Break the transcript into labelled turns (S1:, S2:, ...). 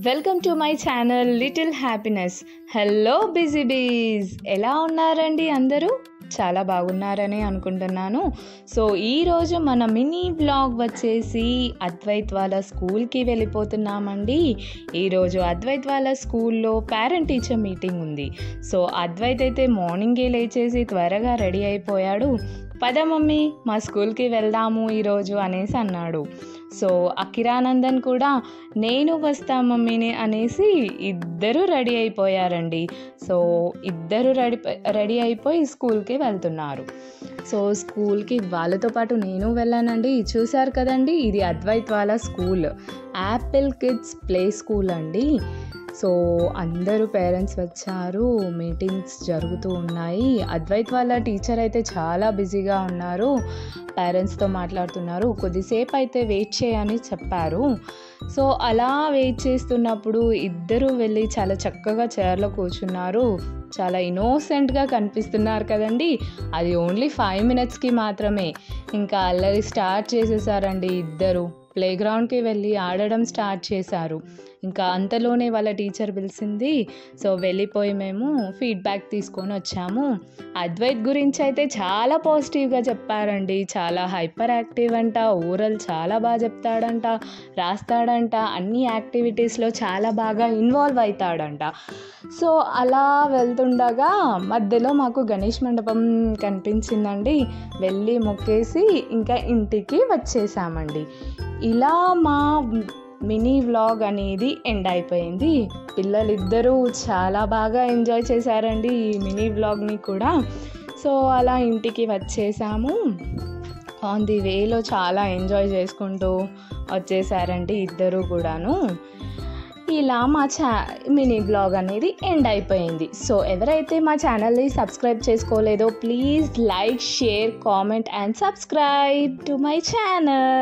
S1: Welcome to my channel little happiness. Hello busy బీస్, ఎలా ఉన్నారండి? అందరూ చాలా బాగున్నారని అనుకుంటున్నాను. సో ఈరోజు మన మినీ వ్లాగ్ వచ్చేసి అద్వైత్ వాళ్ళ స్కూల్కి వెళ్ళిపోతున్నామండి. ఈరోజు అద్వైత్ వాళ్ళ స్కూల్లో పేరెంట్ టీచర్ మీటింగ్ ఉంది. సో అద్వైత్ అయితే మార్నింగే లేచేసి త్వరగా రెడీ అయిపోయాడు. పద మమ్మీ, మా స్కూల్కి వెళ్దాము ఈరోజు అనేసి అన్నాడు. సో అకిరానందన్ కూడా నేను వస్తా మమ్మీని అనేసి ఇద్దరు రెడీ అయిపోయారండి. సో ఇద్దరు రెడీ అయిపోయి స్కూల్కి వెళ్తున్నారు. సో స్కూల్కి వాళ్ళతో పాటు నేను వెళ్ళానండి. చూశారు కదండి, ఇది అద్వైత్ వాళ్ళ school, Apple kids play school అండి. సో అందరూ పేరెంట్స్ వచ్చారు, మీటింగ్స్ జరుగుతూ ఉన్నాయి. అద్వైత్ వాళ్ళ టీచర్ అయితే చాలా బిజీగా ఉన్నారు, పేరెంట్స్తో మాట్లాడుతున్నారు. కొద్దిసేపు అయితే వెయిట్ చేయని చెప్పారు. సో అలా వెయిట్ చేస్తున్నప్పుడు ఇద్దరు వెళ్ళి చాలా చక్కగా చైర్లో కూర్చున్నారు. చాలా ఇన్నోసెంట్గా కనిపిస్తున్నారు కదండి. అది ఓన్లీ 5 minutesకి మాత్రమే. ఇంకా అల్లరి స్టార్ట్ చేసేసారండి ఇద్దరు. ప్లేగ్రౌండ్కి వెళ్ళి ఆడడం స్టార్ట్ చేశారు. ఇంకా అంతలోనే వాళ్ళ టీచర్ పిలిచింది. సో వెళ్ళిపోయి మేము ఫీడ్బ్యాక్ తీసుకొని వచ్చాము. అద్వైత్ గురించి అయితే చాలా పాజిటివ్గా చెప్పారండి. చాలా హైపర్ యాక్టివ్ అంట, ఓరల్ చాలా బాగా చెప్తాడంట, రాస్తాడంట, అన్ని యాక్టివిటీస్లో చాలా బాగా ఇన్వాల్వ్ అవుతాడంట. సో అలా వెళ్తుండగా మధ్యలో మాకు గణేష్ మండపం కనిపించిందండి. వెళ్ళి మొక్కేసి ఇంకా ఇంటికి వచ్చేసామండి. ఇలా మా మినీ వ్లాగ్ అనేది ఎండ్ అయిపోయింది. పిల్లలిద్దరూ చాలా బాగా ఎంజాయ్ చేశారండి ఈ మినీ వ్లాగ్ని కూడా. సో అలా ఇంటికి వచ్చేసాము. ఆన్ ది వేలో చాలా ఎంజాయ్ చేసుకుంటూ వచ్చేసారండి ఇద్దరు కూడాను. ఇలా మా మినీ వ్లాగ్ అనేది ఎండ్ అయిపోయింది. సో ఎవరైతే మా ఛానల్ని సబ్స్క్రైబ్ చేసుకోలేదో please like, share, comment and subscribe to my channel.